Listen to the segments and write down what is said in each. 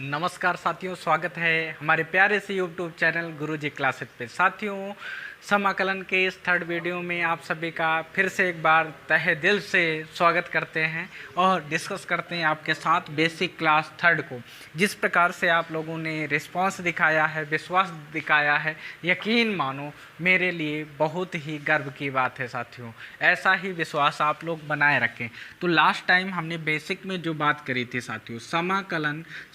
नमस्कार साथियों, स्वागत है हमारे प्यारे से यूट्यूब चैनल गुरुजी क्लासेस पे। साथियों, समाकलन के इस थर्ड वीडियो में आप सभी का फिर से एक बार तहे दिल से स्वागत करते हैं और डिस्कस करते हैं आपके साथ बेसिक क्लास थर्ड को। जिस प्रकार से आप लोगों ने रिस्पांस दिखाया है, विश्वास दिखाया है, यकीन मानो मेरे लिए बहुत ही गर्व की बात है। साथियों, ऐसा ही विश्वास आप लोग बनाए रखें। तो लास्ट टाइम हमने बेसिक में जो बात करी थी साथियों,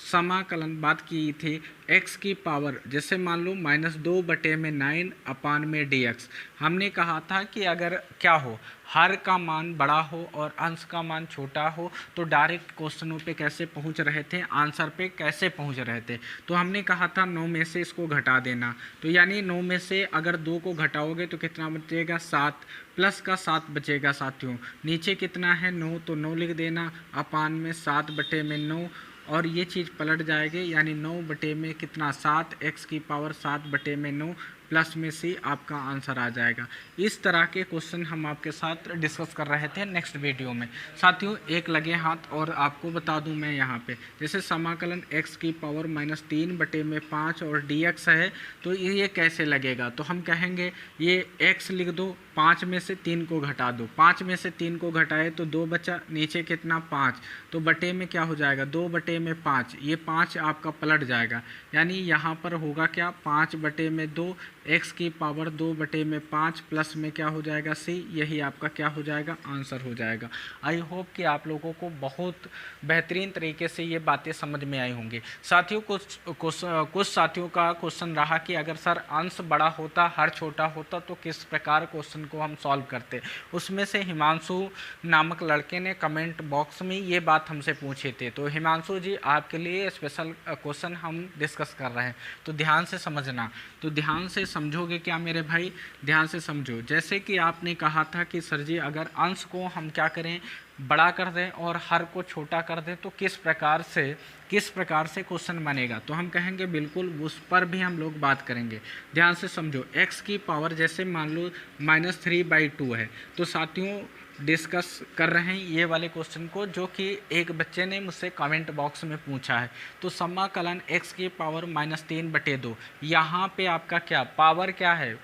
समाकलन बात की थी x की पावर, जैसे मान लो -2/9 अपान में dx। हमने कहा था कि अगर क्या हो, हर का मान बड़ा हो और अंश का मान छोटा हो तो डायरेक्ट क्वेश्चनों पे कैसे पहुंच रहे थे, आंसर पे कैसे पहुंच रहे थे। तो हमने कहा था 9 में से इसको घटा देना, तो यानी 9 में से अगर 2 को घटाओगे तो कितना बचेगा, 7 प्लस का 7 बचेगा। साथियों, नीचे कितना है 9, तो 9 लिख देना अपान में 7/9 और ये चीज़ पलट जाएगी, यानी 9 में कितना 7, x की पावर 7/9 प्लस में सी आपका आंसर आ जाएगा। इस तरह के क्वेश्चन हम आपके साथ डिस्कस कर रहे थे नेक्स्ट वीडियो में। साथियों, एक लगे हाथ और आपको बता दूं मैं यहाँ पे, जैसे समाकलन x की पावर -3/5 और dx है, तो ये कैसे लगेगा। तो हम कहेंगे ये x लिख दो, 5 में से 3 को घटा दो, 5 में से 3 को घटाए तो 2 बचा, नीचे कितना 5, तो बटे में क्या हो जाएगा 2/5, ये 5 आपका पलट जाएगा, यानी यहाँ पर होगा क्या 5/2, x की पावर 2/5 प्लस में क्या हो जाएगा c, यही आपका क्या हो जाएगा आंसर हो जाएगा। आई होप कि आप लोगों को बहुत बेहतरीन तरीके से ये बातें समझ में आई होंगी। साथियों, कुछ साथियों का क्वेश्चन रहा कि अगर सर अंश बड़ा होता हर छोटा होता तो किस प्रकार क्वेश्चन को हम सॉल्व करते। उसमें से हिमांशु नामक लड़के ने कमेंट बॉक्स में ये बात हमसे पूछे थे। तो हिमांशु जी, आपके लिए स्पेशल क्वेश्चन हम डिस्कस कर रहे हैं, तो ध्यान से समझना। तो ध्यान से समझोगे क्या मेरे भाई, ध्यान से समझो। जैसे कि आपने कहा था कि सर जी अगर अंश को हम क्या करें, बड़ा कर दें और हर को छोटा कर दें तो किस प्रकार से क्वेश्चन बनेगा। तो हम कहेंगे बिल्कुल उस पर भी हम लोग बात करेंगे। ध्यान से समझो, x की पावर जैसे मान लो -3/2 है, तो साथियों डिस्कस कर रहे हैं ये वाले क्वेश्चन को, जो कि एक बच्चे ने मुझसे कमेंट बॉक्स में पूछा है। तो समाकलन x की पावर -3/2, यहाँ पे आपका क्या पावर क्या है,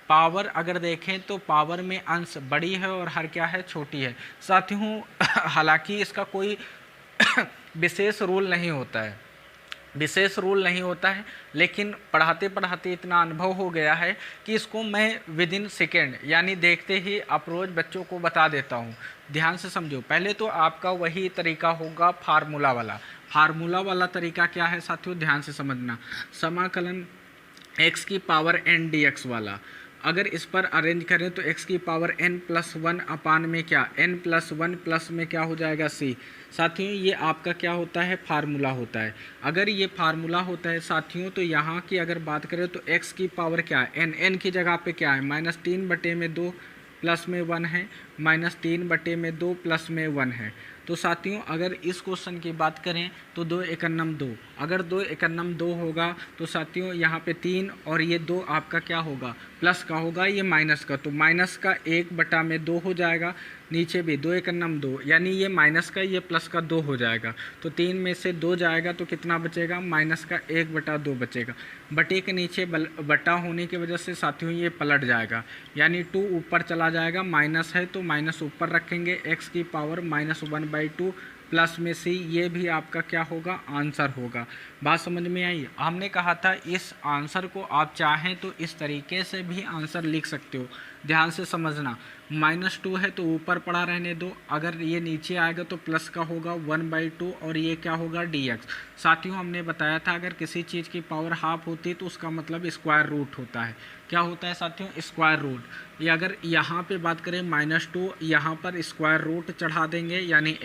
पावर अगर देखें तो पावर में अंश बड़ी है और हर क्या है छोटी है। साथियों, हालांकि इसका कोई विशेष रूल नहीं होता है, लेकिन पढ़ाते पढ़ाते इतना अनुभव हो गया है कि इसको मैं विद इन सेकेंड यानी देखते ही अप्रोच बच्चों को बता देता हूँ। ध्यान से समझो, पहले तो आपका वही तरीका होगा फार्मूला वाला तरीका क्या है साथियों, ध्यान से समझना। समाकलन x की पावर n dx वाला, अगर इस पर अरेंज करें तो x की पावर n+1 अपान में क्या n+1 प्लस में क्या हो जाएगा c। साथियों, ये आपका क्या होता है, फार्मूला होता है। अगर ये फार्मूला होता है साथियों, तो यहाँ की अगर बात करें तो x की पावर क्या है n की जगह पे क्या है -3/2 प्लस में 1 है, -3/2 प्लस में 1 है। तो साथियों, अगर इस क्वेश्चन की बात करें तो 2 एकन्नम 2, अगर 2 एकन्नम 2 होगा तो साथियों यहाँ पे 3 और ये 2 आपका क्या होगा प्लस का होगा, ये माइनस का, तो माइनस का 1/2 हो जाएगा। नीचे भी 2 एकन्नम 2, यानी ये माइनस का ये प्लस का 2 हो जाएगा, तो 3 में से 2 जाएगा तो कितना बचेगा, माइनस का 1/2 बचेगा। बटे के नीचे बटा होने की वजह से साथियों ये पलट जाएगा, यानी 2 ऊपर चला जाएगा, माइनस है तो माइनस ऊपर रखेंगे, x की पावर -1/2 प्लस में c, ये भी आपका क्या होगा आंसर होगा। बात समझ में आई। हमने कहा था इस आंसर को आप चाहें तो इस तरीके से भी आंसर लिख सकते हो। ध्यान से समझना, -2 है तो ऊपर पड़ा रहने दो, अगर ये नीचे आएगा तो प्लस का होगा 1/2 और ये क्या होगा dx। साथियों, हमने बताया था अगर किसी चीज़ की पावर हाफ होती है तो उसका मतलब स्क्वायर रूट होता है। क्या होता है साथियों, स्क्वायर रूट। ये अगर यहाँ पे बात करें -2, यहाँ पर स्क्वायर रूट चढ़ा देंगे, यानी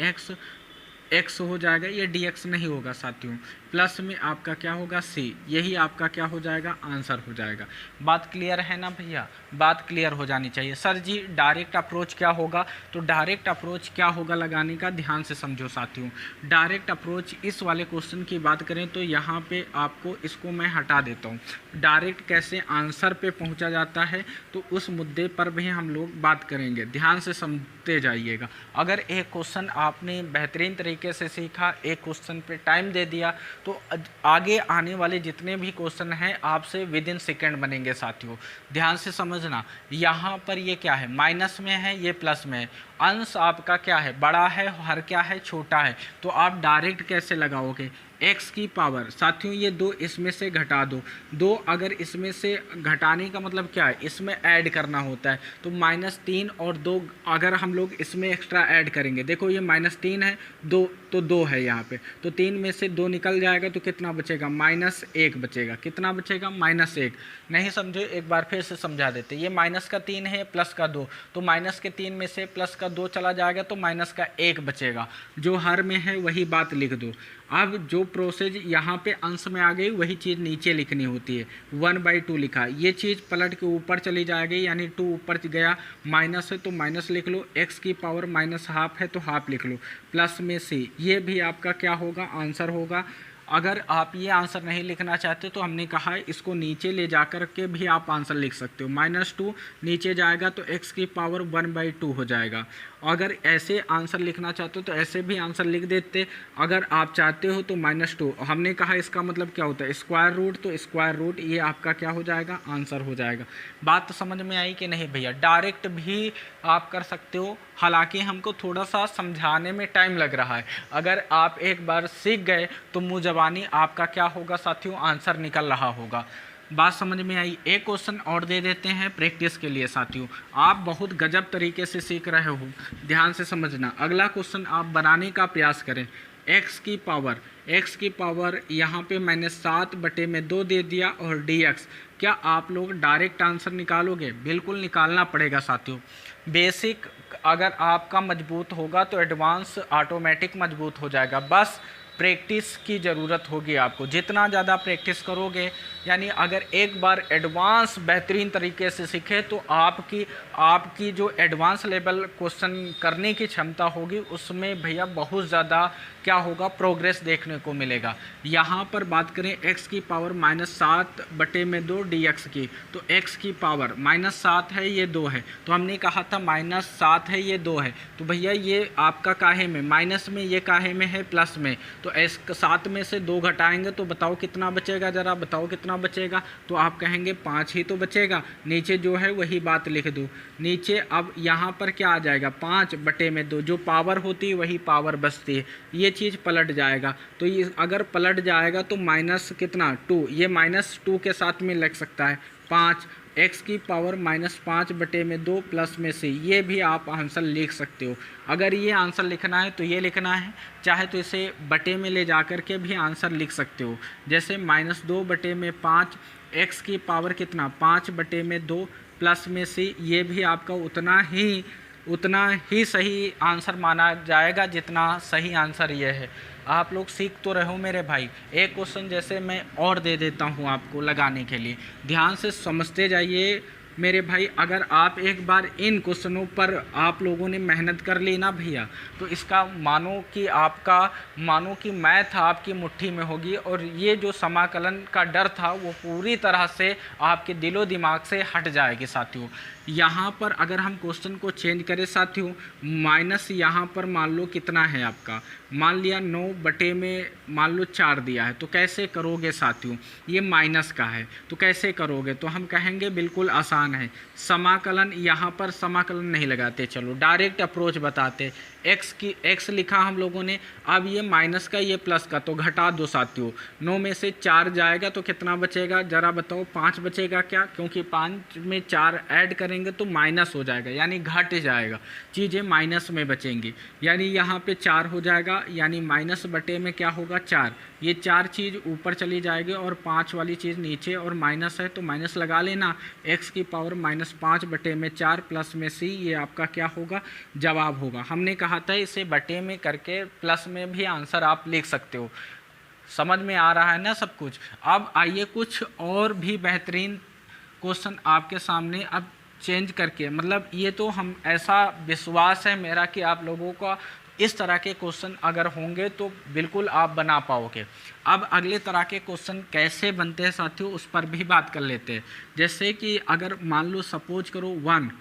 x हो जाएगा, ये dx नहीं होगा साथियों, प्लस में आपका क्या होगा c, यही आपका क्या हो जाएगा आंसर हो जाएगा। बात क्लियर है ना भैया, बात क्लियर हो जानी चाहिए। सर जी डायरेक्ट अप्रोच क्या होगा, तो डायरेक्ट अप्रोच क्या होगा लगाने का, ध्यान से समझो साथियों। डायरेक्ट अप्रोच इस वाले क्वेश्चन की बात करें तो यहाँ पे आपको इसको मैं हटा देता हूँ। डायरेक्ट कैसे आंसर पे पहुँचा जाता है तो उस मुद्दे पर भी हम लोग बात करेंगे, ध्यान से समझते जाइएगा। अगर एक क्वेश्चन आपने बेहतरीन तरीके से सीखा, एक क्वेश्चन पे टाइम दे दिया तो आगे आने वाले जितने भी क्वेश्चन हैं आपसे विद इन सेकेंड बनेंगे साथियों। ध्यान से समझना, यहाँ पर ये क्या है, माइनस में है, ये प्लस में है। अंश आपका क्या है, बड़ा है, हर क्या है, छोटा है। तो आप डायरेक्ट कैसे लगाओगे, x की पावर साथियों ये 2 इसमें से घटा दो, 2 अगर इसमें से घटाने का मतलब क्या है, इसमें ऐड करना होता है। तो -3 और 2 अगर हम लोग इसमें एक्स्ट्रा ऐड करेंगे, देखो ये -3 है, 2 तो 2 है यहाँ पे, तो 3 में से 2 निकल जाएगा तो कितना बचेगा, -1 बचेगा। कितना बचेगा, -1। नहीं समझे, एक बार फिर से समझा देते। ये -3 है, प्लस का 2, तो -3 में से प्लस का 2 चला जाएगा तो -1 बचेगा। जो हर में है वही बात लिख दो। अब जो प्रोसेस यहाँ पे अंश में आ गई वही चीज़ नीचे लिखनी होती है। 1/2 लिखा, ये चीज़ पलट के ऊपर चली जाएगी, यानी 2 ऊपर गया, माइनस है तो माइनस लिख लो, x की पावर -½ है तो हाफ लिख लो, प्लस में c, ये भी आपका क्या होगा, आंसर होगा। अगर आप ये आंसर नहीं लिखना चाहते तो हमने कहा है इसको नीचे ले जाकर के भी आप आंसर लिख सकते हो। -2 नीचे जाएगा तो x की पावर 1/2 हो जाएगा। अगर ऐसे आंसर लिखना चाहते हो तो ऐसे भी आंसर लिख देते। अगर आप चाहते हो तो -2, हमने कहा इसका मतलब क्या होता है, स्क्वायर रूट, तो स्क्वायर रूट ये आपका क्या हो जाएगा, आंसर हो जाएगा। बात तो समझ में आई कि नहीं भैया? डायरेक्ट भी आप कर सकते हो, हालांकि हमको थोड़ा सा समझाने में टाइम लग रहा है। अगर आप एक बार सीख गए तो मुँह ज़बानी आपका क्या होगा साथियों, आंसर निकल रहा होगा। बात समझ में आई? एक क्वेश्चन और दे देते हैं प्रैक्टिस के लिए साथियों। आप बहुत गजब तरीके से सीख रहे हो, ध्यान से समझना। अगला क्वेश्चन आप बनाने का प्रयास करें। x की पावर यहाँ पे मैंने 7/2 दे दिया और dx। क्या आप लोग डायरेक्ट आंसर निकालोगे? बिल्कुल निकालना पड़ेगा साथियों। बेसिक अगर आपका मजबूत होगा तो एडवांस ऑटोमेटिक मजबूत हो जाएगा। बस प्रैक्टिस की ज़रूरत होगी आपको। जितना ज़्यादा प्रैक्टिस करोगे, यानी अगर एक बार एडवांस बेहतरीन तरीके से सीखे तो आपकी जो एडवांस लेवल क्वेश्चन करने की क्षमता होगी उसमें भैया बहुत ज़्यादा क्या होगा, प्रोग्रेस देखने को मिलेगा। यहाँ पर बात करें x की पावर -7/2 dx की, तो x की पावर -7 है, ये 2 है, तो हमने कहा था -7 है, ये 2 है, तो भैया ये आपका काहे में, माइनस में, ये काहे में है, प्लस में। तो 7 में से 2 घटाएंगे तो बताओ कितना बचेगा, ज़रा बताओ कितना बचेगा। तो आप कहेंगे 5 ही तो बचेगा। नीचे जो है वही बात लिख दो नीचे। अब यहाँ पर क्या आ जाएगा, 5/2, जो पावर होती है वही पावर बचती है, ये चीज़ पलट जाएगा। तो ये अगर पलट जाएगा तो माइनस कितना, 2, ये -2 के साथ में लग सकता है 5। x की पावर -5/2 प्लस में से, ये भी आप आंसर लिख सकते हो। अगर ये आंसर लिखना है तो ये लिखना है, चाहे तो इसे बटे में ले जा कर के भी आंसर लिख सकते हो। जैसे -2/5, x की पावर कितना, 5/2 प्लस में से, ये भी आपका उतना ही सही आंसर माना जाएगा जितना सही आंसर ये है। आप लोग सीख तो रहे हो मेरे भाई। एक क्वेश्चन जैसे मैं और दे देता हूँ आपको लगाने के लिए, ध्यान से समझते जाइए मेरे भाई। अगर आप एक बार इन क्वेश्चनों पर आप लोगों ने मेहनत कर ली ना भैया, तो इसका मानो कि मैथ आपकी मुट्ठी में होगी, और ये जो समाकलन का डर था वो पूरी तरह से आपके दिलो दिमाग से हट जाएगी साथियों। यहाँ पर अगर हम क्वेश्चन को चेंज करें साथियों, माइनस यहाँ पर मान लो कितना है आपका, मान लिया 9/4 दिया है, तो कैसे करोगे साथियों, ये माइनस का है तो कैसे करोगे, तो हम कहेंगे बिल्कुल आसान है। समाकलन, यहाँ पर समाकलन नहीं लगाते, चलो डायरेक्ट अप्रोच बताते। x लिखा हम लोगों ने, अब ये माइनस का ये प्लस का, तो घटा दो साथियों। 9 में से 4 जाएगा तो कितना बचेगा, ज़रा बताओ, 5 बचेगा क्या, क्योंकि 5 में 4 ऐड करेंगे तो माइनस हो जाएगा, यानी घट जाएगा, चीज़ें माइनस में बचेंगी, यानी यहाँ पे 4 हो जाएगा, यानी माइनस बटे में क्या होगा, 4। ये 4 चीज़ ऊपर चली जाएगी और 5 वाली चीज़ नीचे, और माइनस है तो माइनस लगा लेना। x की पावर -5/4 प्लस में c, ये आपका क्या होगा, जवाब होगा। हमने कहा था इसे बटे में करके प्लस में भी आंसर आप लिख सकते हो। समझ में आ रहा है ना सब कुछ? अब आइए कुछ और भी बेहतरीन क्वेश्चन आपके सामने अब चेंज करके, मतलब ये तो हम, ऐसा विश्वास है मेरा कि आप लोगों का इस तरह के क्वेश्चन अगर होंगे तो बिल्कुल आप बना पाओगे। अब अगले तरह के क्वेश्चन कैसे बनते हैं साथियों, उस पर भी बात कर लेते हैं। जैसे कि अगर मान लो सपोज करो 1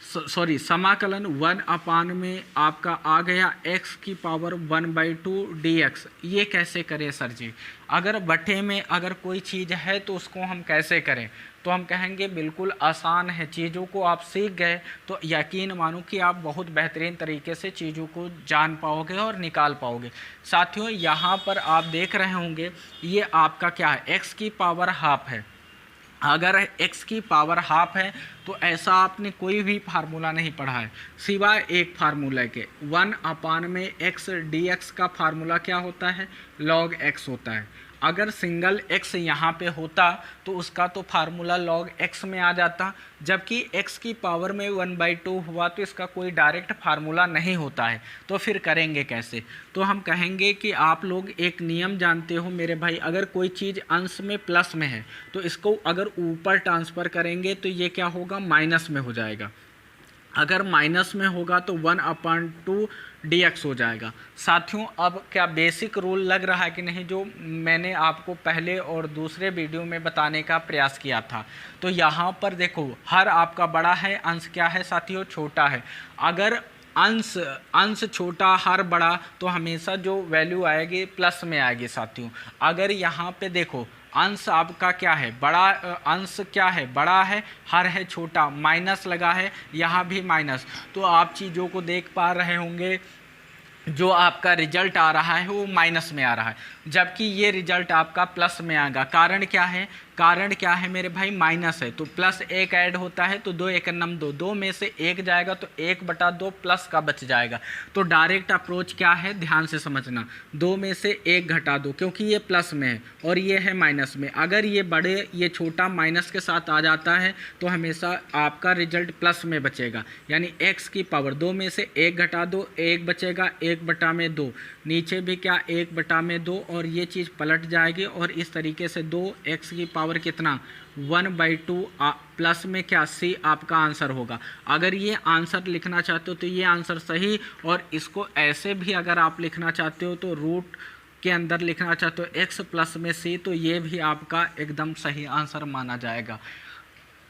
सॉरी समाकलन 1 में आपका आ गया x की पावर 1/2 dx। ये कैसे करें सर जी? अगर बटे में अगर कोई चीज़ है तो उसको हम कैसे करें? तो हम कहेंगे बिल्कुल आसान है, चीज़ों को आप सीख गए तो यकीन मानो कि आप बहुत बेहतरीन तरीके से चीज़ों को जान पाओगे और निकाल पाओगे। साथियों यहाँ पर आप देख रहे होंगे ये आपका क्या है, x की पावर हाफ है। अगर x की पावर हाफ है तो ऐसा आपने कोई भी फार्मूला नहीं पढ़ा है सिवाय एक फार्मूला के, 1 में x dx का फार्मूला क्या होता है? log x होता है। अगर सिंगल x यहाँ पे होता तो उसका तो फार्मूला log x में आ जाता, जबकि x की पावर में 1/2 हुआ तो इसका कोई डायरेक्ट फार्मूला नहीं होता है। तो फिर करेंगे कैसे? तो हम कहेंगे कि आप लोग एक नियम जानते हो मेरे भाई, अगर कोई चीज़ अंश में प्लस में है तो इसको अगर ऊपर ट्रांसफ़र करेंगे तो ये क्या होगा? माइनस में हो जाएगा। अगर माइनस में होगा तो 1/2 dx हो जाएगा। साथियों अब क्या बेसिक रूल लग रहा है कि नहीं, जो मैंने आपको पहले और दूसरे वीडियो में बताने का प्रयास किया था? तो यहाँ पर देखो हर आपका बड़ा है, अंश क्या है साथियों? छोटा है। अगर अंश छोटा हर बड़ा तो हमेशा जो वैल्यू आएगी प्लस में आएगी साथियों। अगर यहाँ पे देखो अंश आपका क्या है? बड़ा, अंश क्या है? बड़ा है, हर है छोटा, माइनस लगा है, यहाँ भी माइनस। तो आप चीज़ों को देख पा रहे होंगे जो आपका रिजल्ट आ रहा है वो माइनस में आ रहा है, जबकि ये रिजल्ट आपका प्लस में आएगा। कारण क्या है? कारण क्या है मेरे भाई? माइनस है तो प्लस 1 ऐड होता है तो 2 1 9 2, 2 में से 1 जाएगा तो 1/2 प्लस का बच जाएगा। तो डायरेक्ट अप्रोच क्या है? ध्यान से समझना, 2 में से 1 घटा दो, क्योंकि ये प्लस में है और ये है माइनस में। अगर ये बड़े ये छोटा माइनस के साथ आ जाता है तो हमेशा आपका रिजल्ट प्लस में बचेगा, यानी x की पावर 2 में से 1 घटा दो, 1 बचेगा, 1/2, नीचे भी क्या 1/2 और ये चीज़ पलट जाएगी और इस तरीके से 2x की पावर कितना? 1/2 प्लस में क्या c आपका आंसर होगा। अगर ये आंसर लिखना चाहते हो तो ये आंसर सही, और इसको ऐसे भी अगर आप लिखना चाहते हो तो रूट के अंदर लिखना चाहते हो x प्लस में c, तो ये भी आपका एकदम सही आंसर माना जाएगा।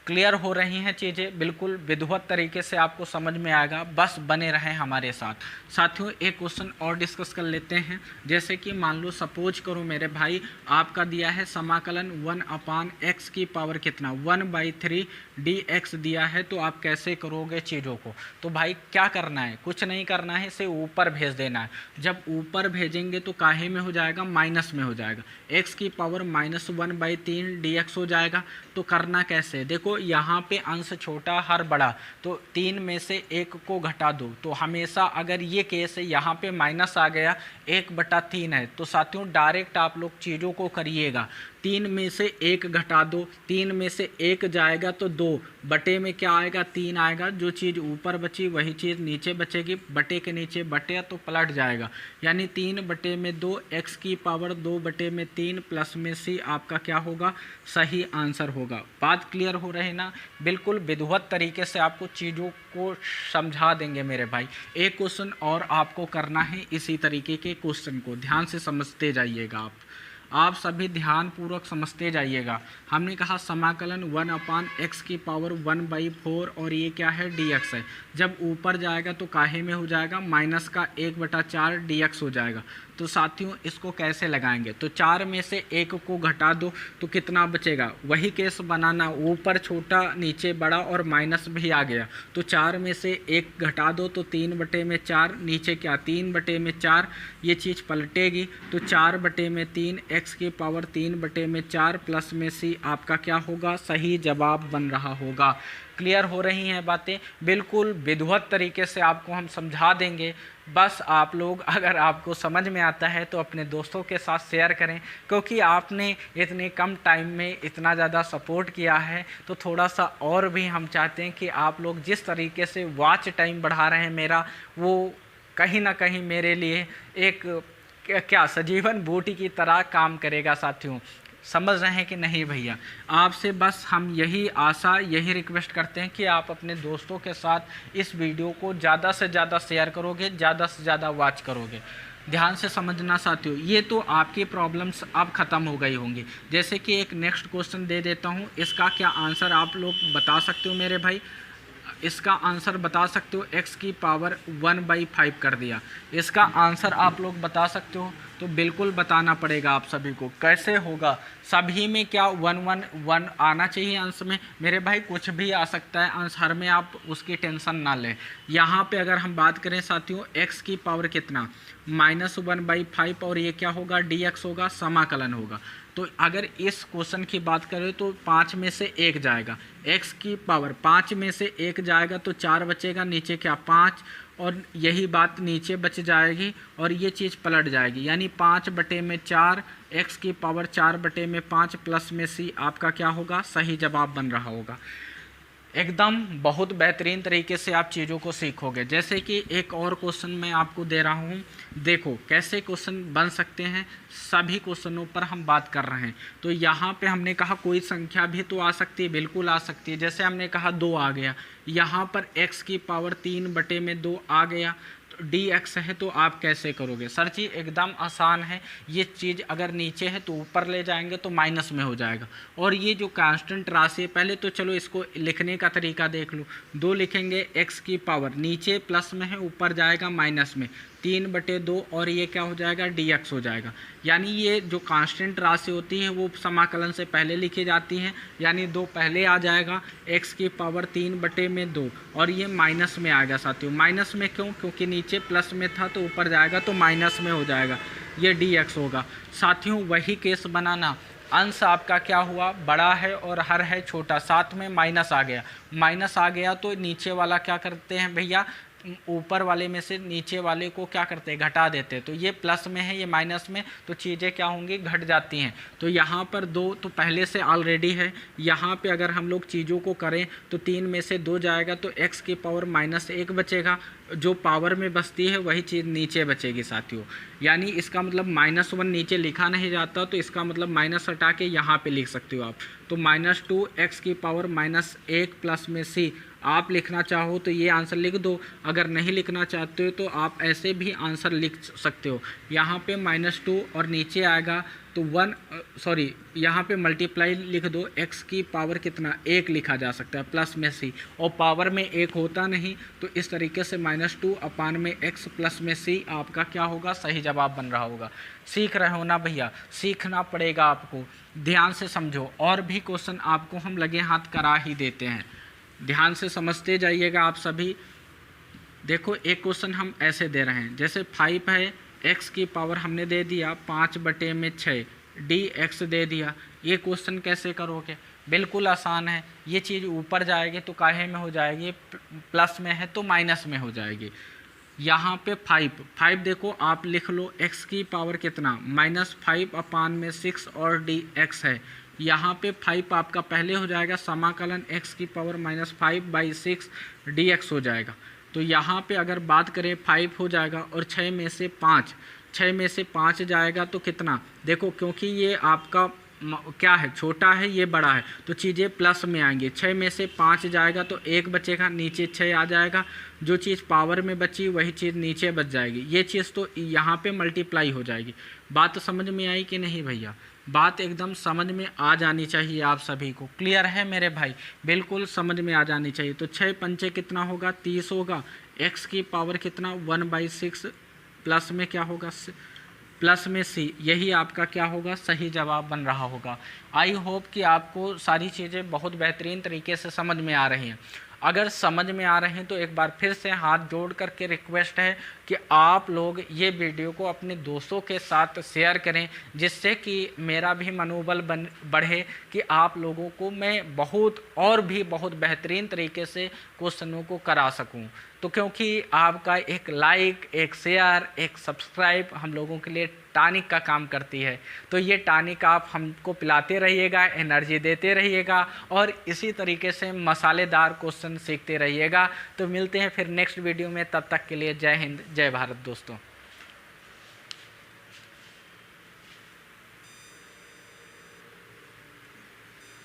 क्लियर हो रही हैं चीज़ें? बिल्कुल विधिवत तरीके से आपको समझ में आएगा, बस बने रहें हमारे साथ। साथियों एक क्वेश्चन और डिस्कस कर लेते हैं। जैसे कि मान लो सपोज करो मेरे भाई आपका दिया है समाकलन 1/x की पावर कितना? 1/3 dx दिया है, तो आप कैसे करोगे चीज़ों को? तो भाई क्या करना है? कुछ नहीं करना है, इसे ऊपर भेज देना है। जब ऊपर भेजेंगे तो काहे में हो जाएगा? माइनस में हो जाएगा। x की पावर -1/3 dx हो जाएगा। तो करना कैसे? देखो यहाँ पे अंश छोटा हर बड़ा, तो 3 में से 1 को घटा दो। तो हमेशा अगर ये केस है यहाँ पे माइनस आ गया, 1/3 है, तो साथियों डायरेक्ट आप लोग चीज़ों को करिएगा। 3 में से 1 घटा दो, 3 में से 1 जाएगा तो 2 बटे में क्या आएगा? 3 आएगा। जो चीज़ ऊपर बची वही चीज़ नीचे बचेगी, बटे के नीचे बटे तो पलट जाएगा, यानी 3/2 x की पावर 2/3 प्लस में c आपका क्या होगा? सही आंसर होगा। बात क्लियर हो रही ना? बिल्कुल विधिवत तरीके से आपको चीज़ों को समझा देंगे मेरे भाई। एक क्वेश्चन और आपको करना है, इसी तरीके के क्वेश्चन को ध्यान से समझते जाइएगा। आप सभी ध्यान पूर्वक समझते जाइएगा। हमने कहा समाकलन 1/x की पावर 1/4 और ये क्या है? dx है। जब ऊपर जाएगा तो काहे में हो जाएगा? माइनस का 1/4 dx हो जाएगा। तो साथियों इसको कैसे लगाएंगे? तो 4 में से 1 को घटा दो तो कितना बचेगा? वही केस बनाना, ऊपर छोटा नीचे बड़ा और माइनस भी आ गया, तो 4 में से 1 घटा दो तो 3/4, नीचे क्या 3/4, ये चीज़ पलटेगी तो 4/3 x की पावर 3/4 प्लस में c आपका क्या होगा? सही जवाब बन रहा होगा। क्लियर हो रही हैं बातें? बिल्कुल विधिवत तरीके से आपको हम समझा देंगे। बस आप लोग अगर आपको समझ में आता है तो अपने दोस्तों के साथ शेयर करें, क्योंकि आपने इतने कम टाइम में इतना ज़्यादा सपोर्ट किया है, तो थोड़ा सा और भी हम चाहते हैं कि आप लोग जिस तरीके से वॉच टाइम बढ़ा रहे हैं मेरा, वो कहीं ना कहीं मेरे लिए एक क्या सजीवन बूटी की तरह काम करेगा। साथियों समझ रहे हैं कि नहीं भैया? आपसे बस हम यही आशा, यही रिक्वेस्ट करते हैं कि आप अपने दोस्तों के साथ इस वीडियो को ज़्यादा से ज़्यादा शेयर करोगे, ज़्यादा से ज़्यादा वॉच करोगे। ध्यान से समझना साथियों, ये तो आपकी प्रॉब्लम्स अब ख़त्म हो गई होंगी। जैसे कि एक नेक्स्ट क्वेश्चन दे देता हूँ, इसका क्या आंसर आप लोग बता सकते हो मेरे भाई? इसका आंसर बता सकते हो, x की पावर 1/5 कर दिया। इसका आंसर आप लोग बता सकते हो? तो बिल्कुल बताना पड़ेगा आप सभी को। कैसे होगा? सभी में क्या 1 आना चाहिए अंश में? मेरे भाई कुछ भी आ सकता है आंसर में, आप उसकी टेंशन ना लें। यहाँ पे अगर हम बात करें साथियों, x की पावर कितना, -1/5, और ये क्या होगा, dx होगा, समाकलन होगा। तो अगर इस क्वेश्चन की बात करें तो 5 में से 1 जाएगा, x की पावर 5 में से 1 जाएगा तो 4 बचेगा, नीचे क्या 5, और यही बात नीचे बच जाएगी और ये चीज़ पलट जाएगी, यानी 5/4, x की पावर 4/5 प्लस में c आपका क्या होगा, सही जवाब बन रहा होगा। एकदम बहुत बेहतरीन तरीके से आप चीज़ों को सीखोगे। जैसे कि एक और क्वेश्चन मैं आपको दे रहा हूँ, देखो कैसे क्वेश्चन बन सकते हैं, सभी क्वेश्चनों पर हम बात कर रहे हैं। तो यहाँ पे हमने कहा कोई संख्या भी तो आ सकती है, बिल्कुल आ सकती है। जैसे हमने कहा 2 आ गया, यहाँ पर x की पावर 3/2 आ गया, dx है, तो आप कैसे करोगे? सर जी एकदम आसान है, ये चीज़ अगर नीचे है तो ऊपर ले जाएंगे तो माइनस में हो जाएगा। और ये जो कांस्टेंट राशि है, पहले तो चलो इसको लिखने का तरीका देख लो। 2 लिखेंगे, x की पावर नीचे प्लस में है, ऊपर जाएगा माइनस में, 3/2, और ये क्या हो जाएगा, dx हो जाएगा। यानी ये जो कांस्टेंट राशि होती है वो समाकलन से पहले लिखी जाती हैं, यानी 2 पहले आ जाएगा, x की पावर 3/2, और ये माइनस में आएगा साथियों। माइनस में क्यों? क्योंकि नीचे प्लस में था तो ऊपर जाएगा तो माइनस में हो जाएगा, ये dx होगा। साथियों वही केस बनाना, अंश आपका क्या हुआ, बड़ा है और हर है छोटा, साथ में माइनस आ गया। माइनस आ गया तो नीचे वाला क्या करते हैं भैया, ऊपर वाले में से नीचे वाले को क्या करते हैं, घटा देते हैं। तो ये प्लस में है, ये माइनस में, तो चीज़ें क्या होंगी, घट जाती हैं। तो यहाँ पर 2 तो पहले से ऑलरेडी है। यहाँ पे अगर हम लोग चीज़ों को करें तो 3 में से 2 जाएगा तो x की पावर -1 बचेगा, जो पावर में बचती है वही चीज़ नीचे बचेगी साथियों। यानी इसका मतलब -1 नीचे लिखा नहीं जाता, तो इसका मतलब माइनस हटा के यहाँ पे लिख सकते हो आप। तो -2 x की पावर -1 प्लस में c आप लिखना चाहो तो ये आंसर लिख दो। अगर नहीं लिखना चाहते हो तो आप ऐसे भी आंसर लिख सकते हो। यहाँ पे -2 और नीचे आएगा तो यहाँ पे मल्टीप्लाई लिख दो, x की पावर कितना, 1 लिखा जा सकता है, प्लस में c, और पावर में 1 होता नहीं, तो इस तरीके से -2 में x प्लस में c आपका क्या होगा, सही जवाब बन रहा होगा। सीख रहे हो ना भैया? सीखना पड़ेगा आपको, ध्यान से समझो। और भी क्वेश्चन आपको हम लगे हाथ करा ही देते हैं, ध्यान से समझते जाइएगा आप सभी। देखो एक क्वेश्चन हम ऐसे दे रहे हैं, जैसे 5 है, x की पावर हमने दे दिया 5/6, dx दे दिया। ये क्वेश्चन कैसे करोगे? बिल्कुल आसान है, ये चीज़ ऊपर जाएगी तो काहे में हो जाएगी, प्लस में है तो माइनस में हो जाएगी। यहाँ पे 5 देखो आप लिख लो, x की पावर कितना, -5/6 और dx है। यहाँ पे 5 आपका पहले हो जाएगा, समाकलन x की पावर -5/6 dx हो जाएगा। तो यहाँ पे अगर बात करें 5 हो जाएगा, और 6 में से 5 जाएगा तो कितना, देखो क्योंकि ये आपका क्या है, छोटा है, ये बड़ा है, तो चीज़ें प्लस में आएंगी। 6 में से 5 जाएगा तो 1 बचेगा, नीचे 6 आ जाएगा, जो चीज़ पावर में बची वही चीज़ नीचे बच जाएगी। ये चीज़ तो यहाँ पे मल्टीप्लाई हो जाएगी। बात समझ में आई कि नहीं भैया? बात एकदम समझ में आ जानी चाहिए आप सभी को। क्लियर है मेरे भाई? बिल्कुल समझ में आ जानी चाहिए। तो 6 पंचे कितना होगा, 30 होगा। x की पावर कितना, 1/6 प्लस में क्या होगा, प्लस में c, यही आपका क्या होगा, सही जवाब बन रहा होगा। आई होप कि आपको सारी चीज़ें बहुत बेहतरीन तरीके से समझ में आ रही हैं। अगर समझ में आ रहे हैं तो एक बार फिर से हाथ जोड़ करके रिक्वेस्ट है कि आप लोग ये वीडियो को अपने दोस्तों के साथ शेयर करें, जिससे कि मेरा भी मनोबल बढ़े कि आप लोगों को मैं बहुत बेहतरीन तरीके से क्वेश्चनों को करा सकूं। तो क्योंकि आपका एक लाइक, एक शेयर, एक सब्सक्राइब हम लोगों के लिए टॉनिक का काम करती है। तो ये टॉनिक आप हमको पिलाते रहिएगा, एनर्जी देते रहिएगा, और इसी तरीके से मसालेदार क्वेश्चन सीखते रहिएगा। तो मिलते हैं फिर नेक्स्ट वीडियो में, तब तक के लिए जय हिंद, जय भारत दोस्तों।